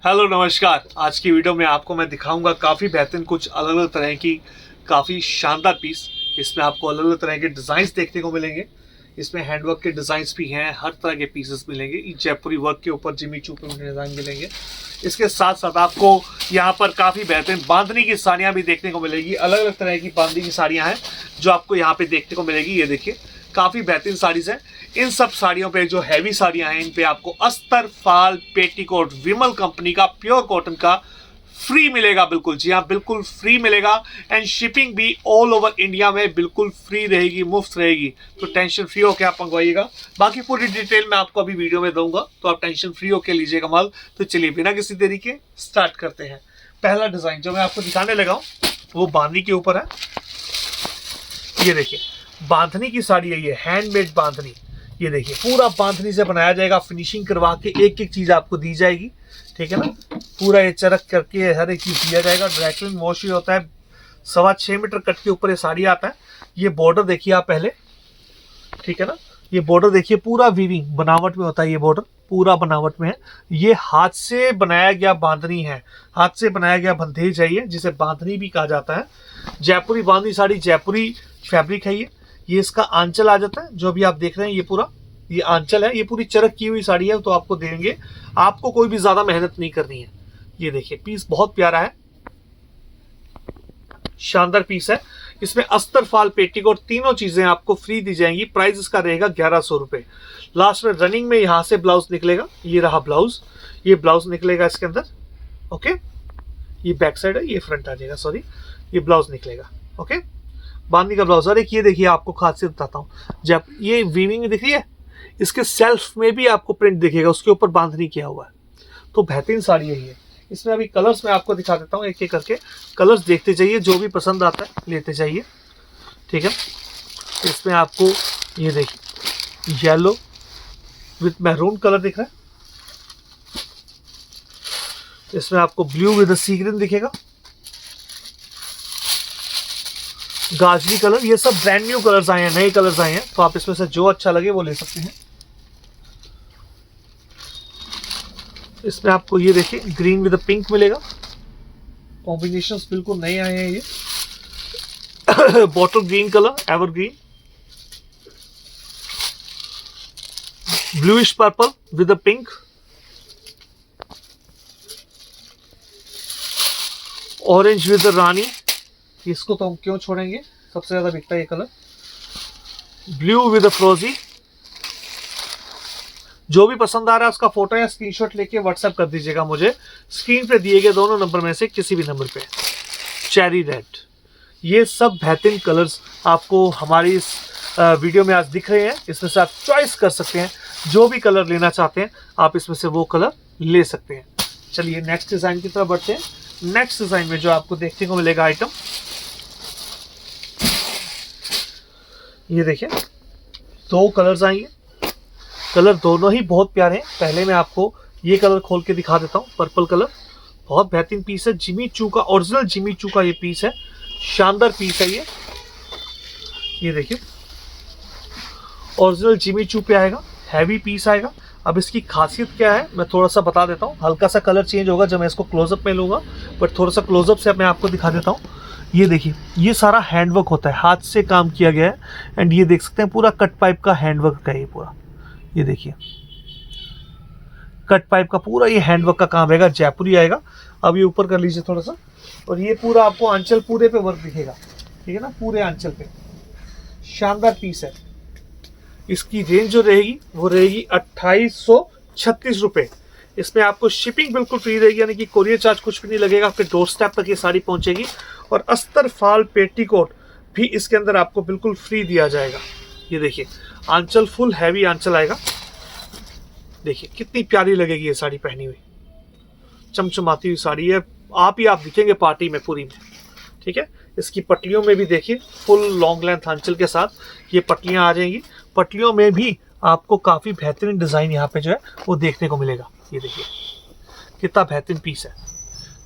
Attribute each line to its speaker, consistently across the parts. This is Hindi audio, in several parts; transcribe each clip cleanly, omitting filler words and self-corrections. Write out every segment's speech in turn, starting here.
Speaker 1: हेलो नमस्कार। आज की वीडियो में आपको मैं दिखाऊंगा काफ़ी बेहतरीन कुछ अलग अलग तरह की काफ़ी शानदार पीस। इसमें आपको अलग अलग तरह के डिज़ाइंस देखने को मिलेंगे। इसमें हैंडवर्क के डिज़ाइंस भी हैं, हर तरह के पीसेस मिलेंगे। जयपुरी वर्क के ऊपर जिमी चू पे डिज़ाइन मिलेंगे। इसके साथ साथ आपको यहाँ पर काफ़ी बेहतरीन बांधनी की साड़ियाँ भी देखने को मिलेगी। अलग अलग तरह की बांधनी की साड़ियाँ हैं जो आपको यहाँ पे देखने को मिलेगी। ये देखिए काफ़ी बेहतरीन साड़ीज़ है। इन सब साड़ियों पे जो हैवी साड़ियाँ हैं इन पे आपको अस्तर फाल पेटीकोट विमल कंपनी का प्योर कॉटन का फ्री मिलेगा। बिल्कुल जी हाँ, बिल्कुल फ्री मिलेगा। एंड शिपिंग भी ऑल ओवर इंडिया में बिल्कुल फ्री रहेगी, मुफ्त रहेगी। तो टेंशन फ्री होकर आप मंगवाइएगा। बाकी पूरी डिटेल मैं आपको अभी वीडियो में दूंगा, तो आप टेंशन फ्री होकर लीजिएगा माल। तो चलिए बिना किसी देरी के स्टार्ट करते हैं। पहला डिज़ाइन जो मैं आपको दिखाने लगा हूँ वो बांधनी के ऊपर है। ये देखिए बांधनी की साड़ी है, ये हैंडमेड बांधनी। ये देखिए पूरा बांधनी से बनाया जाएगा, फिनिशिंग करवा के एक एक चीज आपको दी जाएगी। ठीक है ना, पूरा ये चरक करके हर एक चीज दिया जाएगा। ड्राइक्लिन वॉश ही होता है। 6.25 मीटर कट के ऊपर ये साड़ी आता है। ये बॉर्डर देखिए आप पहले, ठीक है ना, ये बॉर्डर देखिए पूरा वीविंग बनावट में होता है। ये बॉर्डर पूरा बनावट में है। ये हाथ से बनाया गया बांधनी है, हाथ से बनाया गया बंधेज है ये, जिसे बांधनी भी कहा जाता है। जयपुरी बांधनी साड़ी, जयपुरी फैब्रिक है ये इसका आंचल आ जाता है। जो भी आप देख रहे हैं ये पूरा ये आंचल है। ये पूरी चरक की हुई साड़ी है, तो आपको देंगे, आपको कोई भी ज्यादा मेहनत नहीं करनी है। ये देखिए पीस बहुत प्यारा है, शानदार पीस है। इसमें अस्तर फाल पेटीकोट तीनों चीजें आपको फ्री दी जाएंगी। प्राइस इसका रहेगा 1100 रुपए। लास्ट में रनिंग में यहां से ब्लाउज निकलेगा। ये रहा ब्लाउज, ये ब्लाउज निकलेगा इसके अंदर। ओके, ये बैक साइड है, ये फ्रंट आ जाएगा, सॉरी, ये ब्लाउज निकलेगा। ओके, बांधनी का ब्लाउज। और एक ये देखिए आपको खासियत बताता हूँ, जब ये वीविंग दिख रही है, इसके सेल्फ में भी आपको प्रिंट दिखेगा, उसके ऊपर बांधनी किया हुआ है। तो बेहतरीन साड़ी है ये। इसमें अभी कलर्स मैं आपको दिखा देता हूँ एक एक करके। कलर्स देखते जाइए, जो भी पसंद आता है लेते जाइए। ठीक है, इसमें आपको ये देखिए येलो विथ मैरून कलर दिख रहा है। इसमें आपको ब्लू विद सी ग्रीन दिखेगा, गाजरी कलर। ये सब ब्रांड न्यू कलर्स आए हैं, नए कलर्स आए हैं। तो आप इसमें से जो अच्छा लगे वो ले सकते हैं। इसमें आपको ये देखिए ग्रीन विद पिंक मिलेगा। कॉम्बिनेशंस बिल्कुल नए आए हैं ये। Bottle green colour, ever green, bluish purple with pink, orange with रानी। इसको तो हम क्यों छोड़ेंगे, सबसे ज्यादा बिकता है ये कलर। Blue with फ्रोजी। जो भी पसंद आ रहा है उसका फोटो या स्क्रीनशॉट लेके व्हाट्सएप कर दीजिएगा मुझे। स्क्रीन पे दिए गए दोनों नंबर में से किसी भी नंबर पे। चेरी रेड, ये सब बेहतरीन कलर्स आपको हमारी इस वीडियो में आज दिख रहे हैं। इसमें से आप चॉइस कर सकते हैं, जो भी कलर लेना चाहते हैं आप इसमें से वो कलर ले सकते हैं। चलिए नेक्स्ट डिजाइन की तरफ बढ़ते हैं। नेक्स्ट डिजाइन में जो आपको देखने को मिलेगा आइटम, ये देखिए दो कलर्स आएंगे। कलर दोनों ही बहुत प्यारे हैं। पहले मैं आपको ये कलर खोल के दिखा देता हूँ, पर्पल कलर। बहुत बेहतरीन पीस है, जिमी चू का, ओरिजिनल जिमी चू का ये पीस है। शानदार पीस है ये देखिए ओरिजिनल जिमी चू पे आएगा, हैवी पीस आएगा। अब इसकी खासियत क्या है मैं थोड़ा सा बता देता हूँ। हल्का सा कलर चेंज होगा जब मैं इसको क्लोजअप में लूंगा, बट थोड़ा सा क्लोजअप से मैं आपको दिखा देता हूँ। ये देखिए ये सारा हैंडवर्क होता है, हाथ से काम किया गया है। एंड ये देख सकते हैं पूरा कट पाइप का हैंडवर्क है ये पूरा। ये देखिए कट पाइप का पूरा ये हैंडवर्क का काम रहेगा, जयपुरी आएगा। अब ये ऊपर कर लीजिए थोड़ा सा, और ये पूरा आपको आंचल पूरे पे वर्क दिखेगा। ठीक है ना, पूरे आंचल पे। शानदार पीस है। इसकी रेंज जो रहेगी वो रहेगी 2836 रुपए। इसमें आपको शिपिंग बिल्कुल फ्री रहेगी, यानी कि कोरियर चार्ज कुछ भी नहीं लगेगा। आपके डोर स्टेप तक ये साड़ी पहुंचेगी। और अस्तर फाल पेटीकोट भी इसके अंदर आपको बिल्कुल फ्री दिया जाएगा। ये देखिए आंचल फुल हैवी आंचल आएगा। देखिए कितनी प्यारी लगेगी ये साड़ी पहनी हुई, चमचमाती हुई साड़ी है। आप दिखेंगे पार्टी में पूरी में। ठीक है, इसकी पटलियों में भी देखिए फुल लॉन्ग लेंथ आंचल के साथ ये पटलियां आ जाएंगी। पटलियों में भी आपको काफी बेहतरीन डिजाइन यहाँ पे जो है वो देखने को मिलेगा। ये देखिए कितना बेहतरीन पीस है।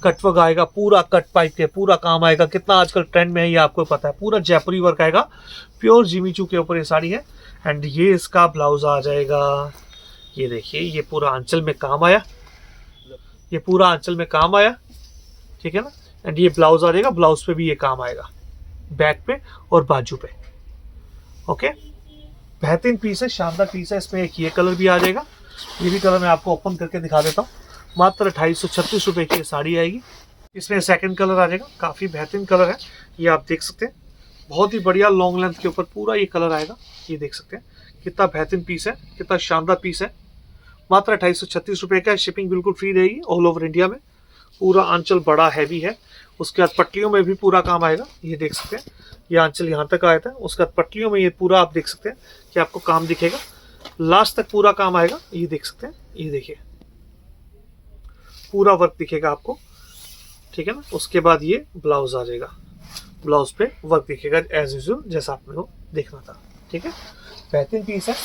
Speaker 1: कटवर्क आएगा, पूरा कट पाइप के पूरा काम आएगा। कितना आजकल ट्रेंड में है ये आपको पता है। पूरा जयपुरी वर्क आएगा, प्योर जिमी चू के ऊपर ये साड़ी है। एंड ये इसका ब्लाउज आ जाएगा। ये देखिए ये पूरा आंचल में काम आया। ये पूरा आंचल में काम आया, ठीक है ना। एंड ये ब्लाउज आ जाएगा, ब्लाउज पे भी ये काम आएगा, बैक पे और बाजू पे। ओके, बेहतरीन पीस है, शानदार पीस है। इसमें एक ये कलर भी आ जाएगा, ये भी कलर मैं आपको ओपन करके दिखा देता हूँ। मात्र 250-36 रुपये की साड़ी आएगी। इसमें सेकंड कलर आ जाएगा, काफ़ी बेहतरीन कलर है, ये आप देख सकते हैं। बहुत ही बढ़िया लॉन्ग लेंथ के ऊपर पूरा ये कलर आएगा, ये देख सकते हैं कितना बेहतरीन पीस है, कितना शानदार पीस है। मात्र 236 रुपये का है। शिपिंग बिल्कुल फ्री रहेगी ऑल ओवर इंडिया में। पूरा आंचल बड़ा हैवी है, उसके बाद पट्टियों में भी पूरा काम आएगा, ये देख सकते हैं। ये आंचल यहाँ तक आया था, उसके बाद पट्टियों में ये पूरा आप देख सकते हैं कि आपको काम दिखेगा, लास्ट तक पूरा काम आएगा, ये देख सकते हैं। ये देखिए पूरा वर्क दिखेगा आपको, ठीक है ना। उसके बाद ये ब्लाउज आ जाएगा, ब्लाउज पे वर्क दिखेगा एज यूजुअल जैसा आपने को देखना था, ठीक है। बेहतरीन पीस है,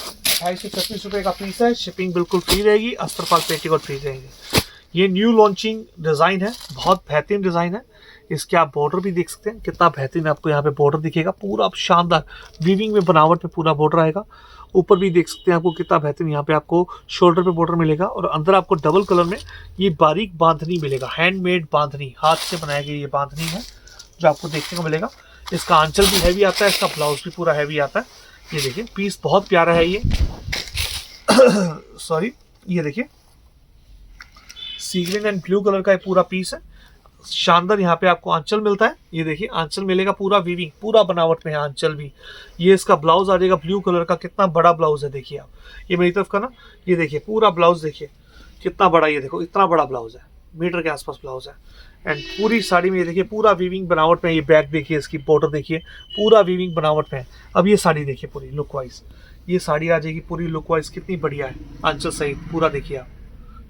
Speaker 1: 236 रुपये का पीस है। शिपिंग बिल्कुल फ्री रहेगी, अस्त्रपाल पेटीकोट फ्री रहेंगे। ये न्यू लॉन्चिंग डिज़ाइन है, बहुत बेहतरीन डिज़ाइन है। इसके आप बॉर्डर भी देख सकते हैं, कितना बेहतरीन आपको यहाँ पे बॉर्डर दिखेगा, पूरा शानदार वीविंग में बनावट पे पूरा बॉर्डर आएगा। ऊपर भी देख सकते हैं आपको कितना बेहतरीन यहाँ पे आपको शोल्डर पे बॉर्डर मिलेगा, और अंदर आपको डबल कलर में ये बारीक बांधनी मिलेगा, हैंडमेड बांधनी, हाथ से बनाई गई ये बांधनी है जो आपको देखने को मिलेगा। इसका आंचल भी हैवी आता है, इसका ब्लाउज भी पूरा हैवी आता है। ये देखिए पीस बहुत प्यारा है ये सॉरी, ये देखिए सी ग्रीन एंड ब्लू कलर का ये पूरा पीस है। शानदार यहाँ पे आपको आंचल मिलता है, ये देखिए आंचल मिलेगा, पूरा वीविंग पूरा बनावट में है आंचल भी। ये इसका ब्लाउज आ जाएगा ब्लू कलर का, कितना बड़ा ब्लाउज है देखिए आप, ये मेरी तरफ का ना, ये देखिए पूरा ब्लाउज देखिए कितना बड़ा, ये देखो इतना बड़ा ब्लाउज है, मीटर के आसपास ब्लाउज है। एंड पूरी साड़ी में ये देखिए पूरा वीविंग बनावट में, ये बैक देखिए, इसकी बॉर्डर देखिए पूरा वीविंग बनावट में है। अब ये साड़ी देखिए पूरी लुक वाइज, ये साड़ी आ जाएगी पूरी लुक वाइज, कितनी बढ़िया है, आंचल सहित पूरा देखिए आप,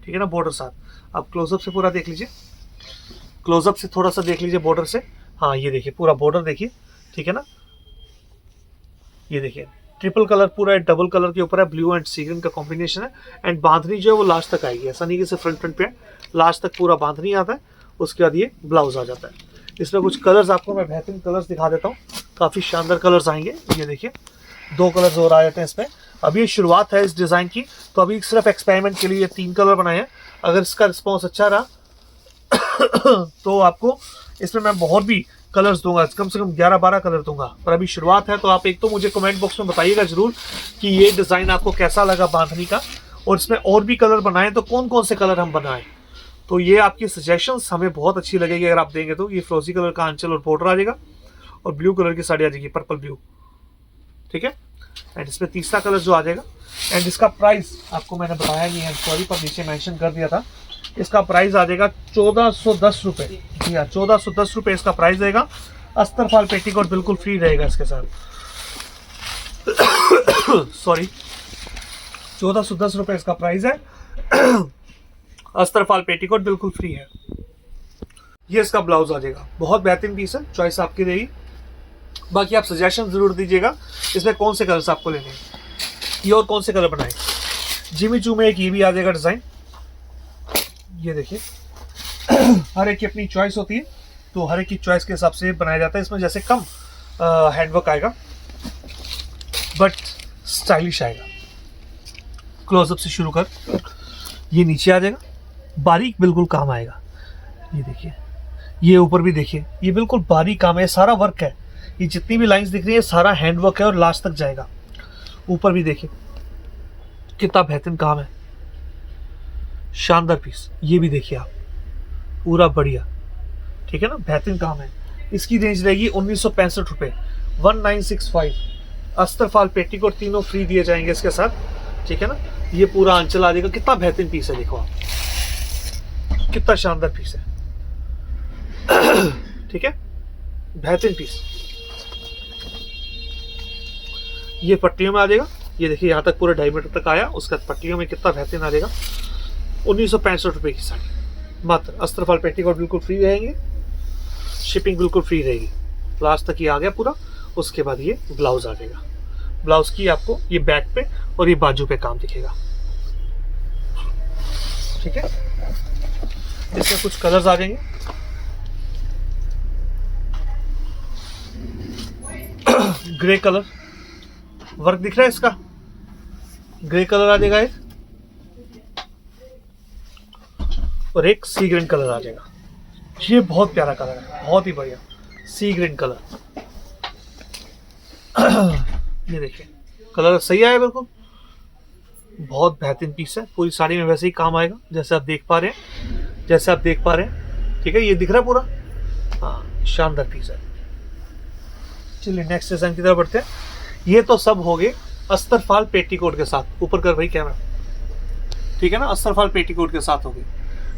Speaker 1: ठीक है ना, बॉर्डर साथ। आप क्लोजअप से पूरा देख लीजिए, क्लोजअप से थोड़ा सा देख लीजिए बॉर्डर से, हाँ ये देखिए पूरा बॉर्डर देखिए, ठीक है ना। ये देखिए ट्रिपल कलर पूरा डबल कलर के ऊपर है, ब्लू एंड सी ग्रीन का कॉम्बिनेशन है। एंड बांधनी जो है वो लास्ट तक आएगी, ऐसा नहीं कि सिर्फ फ्रंट पे है, लास्ट तक पूरा बांधनी आता है। उसके बाद ये ब्लाउज आ जाता है। इसमें कुछ कलर्स आपको मैं बेहतरीन कलर्स दिखा देता हूँ, काफ़ी शानदार कलर्स आएंगे। ये देखिए 2 कलर्स और आ जाते हैं इसमें। अभी ये शुरुआत है इस डिज़ाइन की, तो अभी सिर्फ एक्सपेरिमेंट के लिए 3 कलर बनाए हैं। अगर इसका रिस्पॉन्स अच्छा रहा तो आपको इसमें मैं बहुत भी कलर्स दूंगा, कम से कम 11-12 कलर दूंगा। पर अभी शुरुआत है, तो आप एक तो मुझे कमेंट बॉक्स में बताइएगा जरूर कि ये डिज़ाइन आपको कैसा लगा बांधनी का, और इसमें और भी कलर बनाएं तो कौन कौन से कलर हम बनाएं। तो ये आपकी सजेशंस हमें बहुत अच्छी लगेगी अगर आप देंगे तो। ये फ्रोजी कलर का आंचल और बॉर्डर आ जाएगा, और ब्लू कलर की साड़ी आ जाएगी, पर्पल ब्लू, ठीक है। एंड इसमें तीसरा कलर जो आ जाएगा, एंड इसका प्राइस आपको मैंने बताया नहीं है, सॉरी, पर नीचे मेंशन कर दिया था। इसका प्राइस आ जाएगा 1410 रुपये। जी हाँ, 1410 रुपये इसका प्राइस रहेगा। अस्तर फाल पेटीकोट बिल्कुल फ्री रहेगा इसके साथ सॉरी, 1410 रुपये इसका प्राइस है। अस्तर फाल पेटीकोट बिल्कुल फ्री है। ये इसका ब्लाउज आ जाएगा, बहुत बेहतरीन पीस है, चॉइस आपकी रहेगी। बाकी आप सजेशन जरूर दीजिएगा इसमें कौन से कलर्स आपको लेने हैं, ये और कौन से कलर बनाए। जिमी चू में एक ये भी आ जाएगा डिज़ाइन, ये देखिए हर एक की अपनी चॉइस होती है, तो हर एक की चॉइस के हिसाब से बनाया जाता है। इसमें जैसे कम हैंडवर्क आएगा बट स्टाइलिश आएगा। क्लोजअप से शुरू कर, ये नीचे आ जाएगा, बारीक बिल्कुल काम आएगा। ये देखिए, ये ऊपर भी देखिए, ये बिल्कुल बारीक काम है, सारा वर्क है। ये जितनी भी लाइंस दिख रही है सारा हैंडवर्क है और लास्ट तक जाएगा। ऊपर भी देखिए कितना बेहतरीन काम है, शानदार पीस। ये भी देखिए आप, पूरा बढ़िया, ठीक है ना, बेहतरीन काम है। इसकी रेंज रहेगी 1965 रुपये, 1965। अस्तर फाल पेटीकोट तीनों फ्री दिए जाएंगे इसके साथ, ठीक है ना। ये पूरा आंचल आ जाएगा, कितना बेहतरीन पीस है, देखो आप कितना शानदार पीस है ठीक है, बेहतरीन पीस। ये पट्टियों में आ जाएगा, ये देखिए यहाँ तक पूरे 2.5 मीटर तक आया, उसका पट्टियों में कितना बेहतरीन आ जाएगा। 1965 रुपये की साड़ी मात्र। अस्तर फाल पेटीकोट बिल्कुल फ्री रहेंगे, शिपिंग बिल्कुल फ्री रहेगी। लास्ट तक ये आ गया पूरा। उसके बाद ये ब्लाउज आ जाएगा, ब्लाउज की आपको ये बैक पे और ये बाजू पे काम दिखेगा, ठीक है। इसमें कुछ कलर्स आ जाएंगे, ग्रे कलर वर्क दिख रहा है इसका, ग्रे कलर आ जाएगा। और एक सी ग्रीन कलर आ जाएगा। ये बहुत प्यारा कलर है, बहुत ही बढ़िया सी ग्रीन कलर। ये देखिए कलर सही आया बिल्कुल, बहुत बेहतरीन पीस है। पूरी साड़ी में वैसे ही काम आएगा जैसे आप देख पा रहे हैं, जैसे आप देख पा रहे हैं। ठीक है, ये दिख रहा है पूरा, हाँ शानदार पीस है। चलिए नेक्स्ट डिजाइन की तरफ बढ़ते हैं। ये तो सब हो गए अस्तरफाल पेटीकोट के साथ। ऊपर कर भाई कैमरा, ठीक है ना, अस्तरफाल पेटीकोट के साथ हो गई।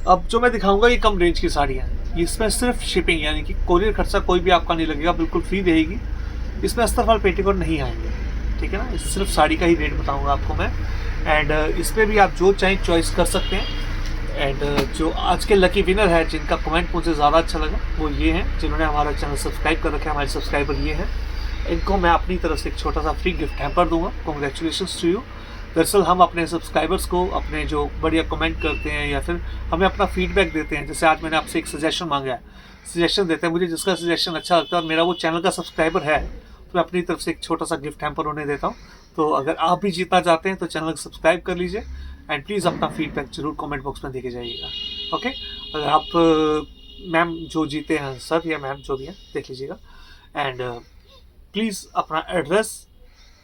Speaker 1: अब जो मैं दिखाऊंगा ये कम रेंज की साड़ी है। इसमें सिर्फ शिपिंग यानी कि कोरियर खर्चा कोई भी आपका नहीं लगेगा, बिल्कुल फ्री रहेगी। इसमें अस्तरफाल पेटीकोट नहीं आएंगे, ठीक है ना। सिर्फ साड़ी का ही रेट बताऊंगा आपको मैं। एंड इसमें भी आप जो चाहें चॉइस कर सकते हैं। एंड जो आज के लकी विनर है जिनका कमेंट मुझे ज़्यादा अच्छा लगा वो ये हैं, जिन्होंने हमारा चैनल सब्सक्राइब कर रखा है। हमारे सब्सक्राइबर ये हैं, इनको मैं अपनी तरफ से एक छोटा सा फ्री गिफ्ट हैम्पर दूंगा। Congratulations to you. दरअसल हम अपने सब्सक्राइबर्स को अपने जो बढ़िया कमेंट करते हैं या फिर हमें अपना फीडबैक देते हैं, जैसे आज मैंने आपसे एक सजेशन मांगा है, सजेशन देते हैं मुझे, जिसका सजेशन अच्छा लगता है और मेरा वो चैनल का सब्सक्राइबर है, तो मैं अपनी तरफ से एक छोटा सा गिफ्ट हैम्पर उन्हें देता हूँ। तो अगर आप भी जीतना चाहते हैं तो चैनल को सब्सक्राइब कर लीजिए एंड प्लीज़ अपना फीडबैक जरूर कमेंट बॉक्स में देके जाइएगा। ओके, अगर आप मैम जो जीते हैं, सर या मैम जो भी हैं, देख लीजिएगा। एंड प्लीज़ अपना एड्रेस,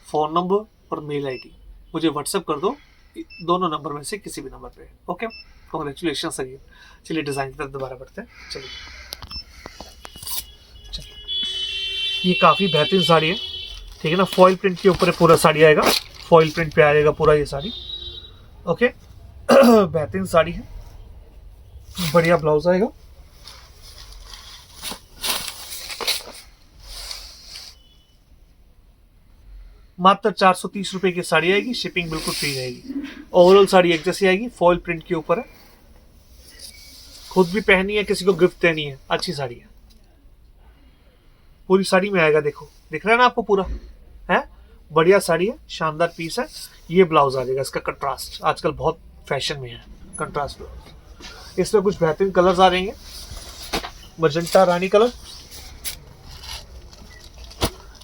Speaker 1: फ़ोन नंबर और मेल आईडी मुझे व्हाट्सएप कर दो, दोनों नंबर में से किसी भी नंबर पे। Okay, congratulation again. चलिए डिज़ाइन की तरफ दोबारा बढ़ते हैं। चलिए ये काफ़ी बेहतरीन साड़ी है, ठीक है ना। फॉइल प्रिंट के ऊपर पूरा साड़ी आएगा, फॉइल प्रिंट पे आएगा पूरा ये साड़ी। ओके बेहतरीन साड़ी है, बढ़िया ब्लाउज आएगा। मात्र 430 रुपए की साड़ी आएगी, शिपिंग बिल्कुल फ्री रहेगी। ओवरऑल साड़ी एक जैसी आएगी, फॉइल प्रिंट के ऊपर है, खुद भी पहनी है, किसी को गिफ्ट देनी है, अच्छी साड़ी है। पूरी साड़ी में आएगा, देखो दिख रहा है ना आपको पूरा, है बढ़िया साड़ी है, शानदार पीस है। ये ब्लाउज आ जाएगा इसका कंट्रास्ट, आजकल बहुत फैशन में है कंट्रास्ट ब्लाउज। इसमें कुछ बेहतरीन कलर्स आ रहेंगे, magenta Rani colour,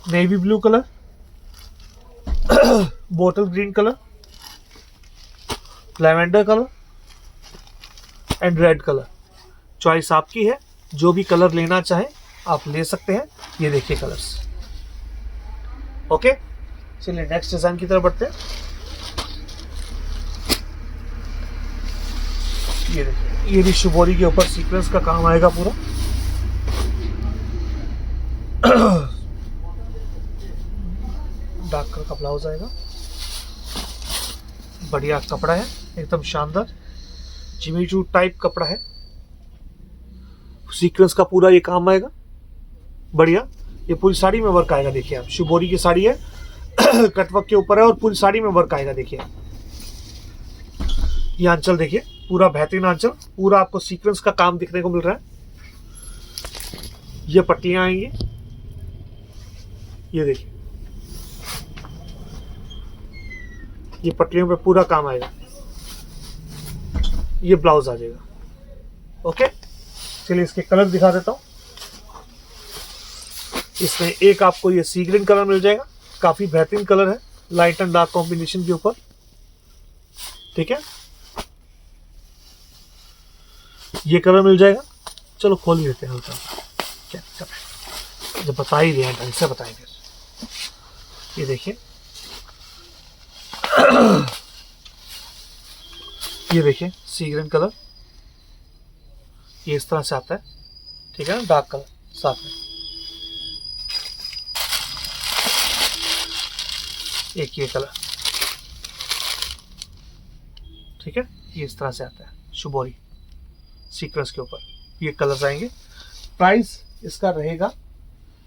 Speaker 1: navy blue colour, bottle green colour, lavender colour and red colour. Choice आपकी है, जो भी कलर लेना चाहे आप ले सकते हैं। ये देखिए कलर्स। ओके, चलिए नेक्स्ट डिजाइन की तरफ बढ़ते हैं। ये देखिए, ये भी शिबोरी के ऊपर सीक्वेंस का काम आएगा पूरा। डार्क कलर का ब्लाउज आएगा, बढ़िया कपड़ा है, एकदम शानदार जिमीचू टाइप कपड़ा है। सीक्वेंस का पूरा ये काम आएगा, बढ़िया। ये पूरी साड़ी में वर्क आएगा, देखिए आप, शिबोरी की साड़ी है, कटवर्क के ऊपर है और पूरी साड़ी में वर्क आएगा। देखिए ये आंचल देखिए, पूरा बेहतरीन आंचल, पूरा आपको सीक्वेंस का काम दिखने को मिल रहा है। ये पट्टियां आएंगी, ये देखिए, ये पट्टियों पे पूरा काम आएगा। ये ब्लाउज आ जाएगा। ओके, चलिए इसके कलर दिखा देता हूं। इसमें एक आपको ये सी ग्रीन कलर मिल जाएगा, काफी बेहतरीन कलर है, लाइट एंड डार्क कॉम्बिनेशन के ऊपर, ठीक है। ये कलर मिल जाएगा, चलो खोल ही देते हैं हल्का, क्या जब बता ही दिया ढंग से बताएंगे। ये देखिए, ये देखिए सी ग्रीन कलर, ये इस तरह से आता है, ठीक है ना, डार्क कलर साथ में। एक ये कलर, ठीक है, ये इस तरह से आता है शिबोरी सीक्वेंस के ऊपर, ये कलर्स आएंगे। प्राइस इसका रहेगा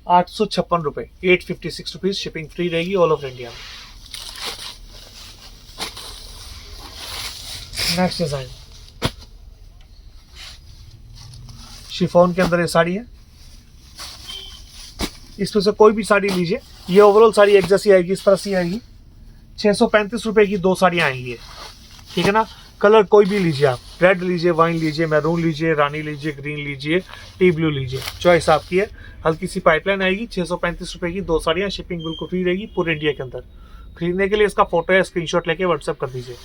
Speaker 1: 856 रुपये, 856 रुपीज, शिपिंग फ्री रहेगी ऑल ओवर इंडिया में। नेक्स्ट डिजाइन, शिफॉन के अंदर ये साड़ी है, इसमें से कोई भी साड़ी लीजिए, ये ओवरऑल साड़ी एक जैसी आएगी, इस तरह से आएगी। 635 रुपए की दो साड़ियाँ आएंगी, ठीक है ना। कलर कोई भी लीजिए आप, रेड लीजिए, वाइन लीजिए, मैरून लीजिए, रानी लीजिए, ग्रीन लीजिए, टी ब्लू लीजिए, चॉइस आपकी है। हल्की सी पाइपलाइन आएगी, 635 रुपए की दो साड़ियाँ, शिपिंग बिल्कुल फ्री रहेगी पूरे इंडिया के अंदर। खरीदने के लिए इसका फोटो या स्क्रीनशॉट लेके व्हाट्सएप कर दीजिए।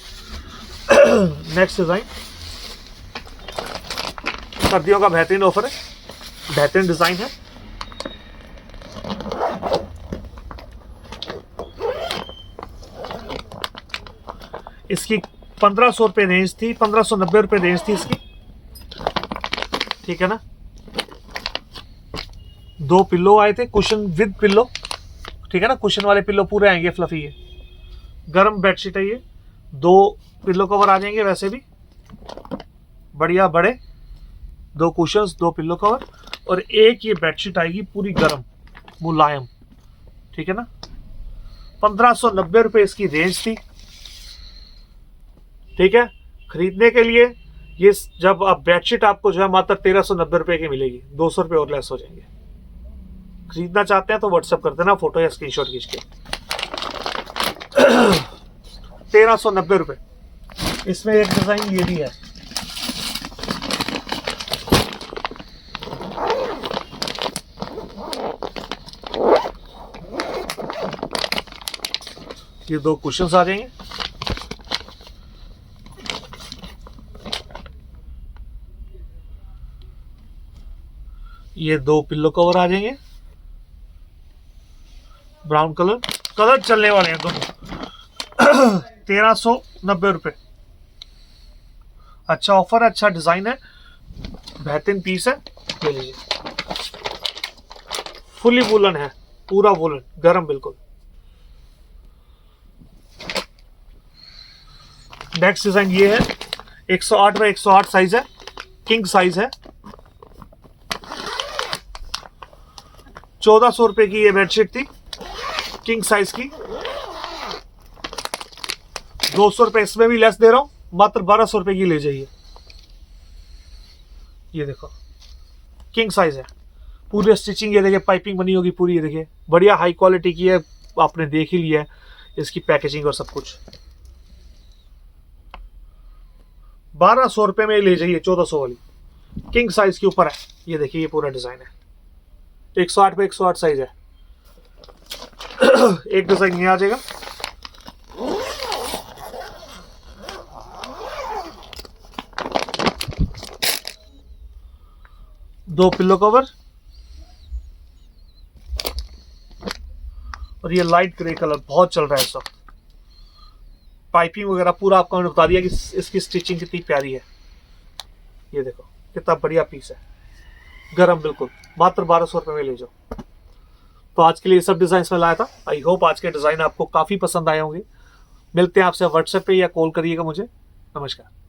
Speaker 1: नेक्स्ट डिजाइन, सर्दियों का बेहतरीन ऑफर है, बेहतरीन डिजाइन है। इसकी 1500 रुपये रेंज थी, 1590 रुपये रेंज थी इसकी, ठीक है ना। 2 पिल्लो आए थे, कुशन विद पिल्लो, ठीक है ना। कुशन वाले पिल्लो पूरे आएंगे, फ्लफी है, गर्म बेडशीट है ये। 2 पिल्लो कवर आ जाएंगे वैसे भी बढ़िया बड़े, 2 कुशंस, 2 पिल्लो कवर, और एक ये बेडशीट आएगी पूरी गर्म मुलायम, ठीक है ना। 1590 रुपये इसकी रेंज थी, ठीक है। खरीदने के लिए ये जब आप बेडशीट आपको जो है मात्र 1390 रुपये की मिलेगी, 200 रुपये और लेस हो जाएंगे। खरीदना चाहते हैं तो व्हाट्सएप कर देना फोटो या स्क्रीनशॉट खींच के। 1390 रुपये। इसमें एक डिजाइन ये भी है, ये 2 कुशन्स आ जाएंगे, ये 2 पिल्लो कवर आ जाएंगे, ब्राउन कलर चलने वाले हैं दोनों। 1390 रुपये। अच्छा ऑफर है, अच्छा डिजाइन है, बेहतरीन पीस है, ले लीजिए। फुली वुलन है, पूरा वुलन, गरम बिल्कुल। नेक्स्ट डिजाइन ये है, 108 बाय 108 साइज है, किंग साइज है। 1400 रुपए की ये बेडशीट थी, किंग साइज की। 200 रुपए इसमें भी लेस दे रहा हूं, मात्र 1200 रुपए की ले जाइए। ये देखो किंग साइज है, पूरी स्टिचिंग, ये देखिए पाइपिंग बनी होगी पूरी, ये देखिए बढ़िया हाई क्वालिटी की है, आपने देख ही लिया है इसकी पैकेजिंग और सब कुछ। 1200 रुपए में ले जाइए, 1400 वाली किंग साइज के ऊपर है। ये देखिए ये पूरा डिजाइन है, 108 पे 108 साइज है। एक डिजाइन ये आ जाएगा, दो पिल्लो कवर, और ये लाइट ग्रे कलर बहुत चल रहा है इस वक्त। पाइपिंग वगैरह पूरा आपको मैंने बता दिया कि इसकी स्टिचिंग कितनी प्यारी है। ये देखो कितना बढ़िया पीस है, गरम बिल्कुल, मात्र 1200 रुपये में ले जाओ। तो आज के लिए सब डिजाइन में लाया था। आई होप आज के डिजाइन आपको काफी पसंद आए होंगे। मिलते हैं आपसे व्हाट्सएप पे या कॉल करिएगा मुझे। नमस्कार।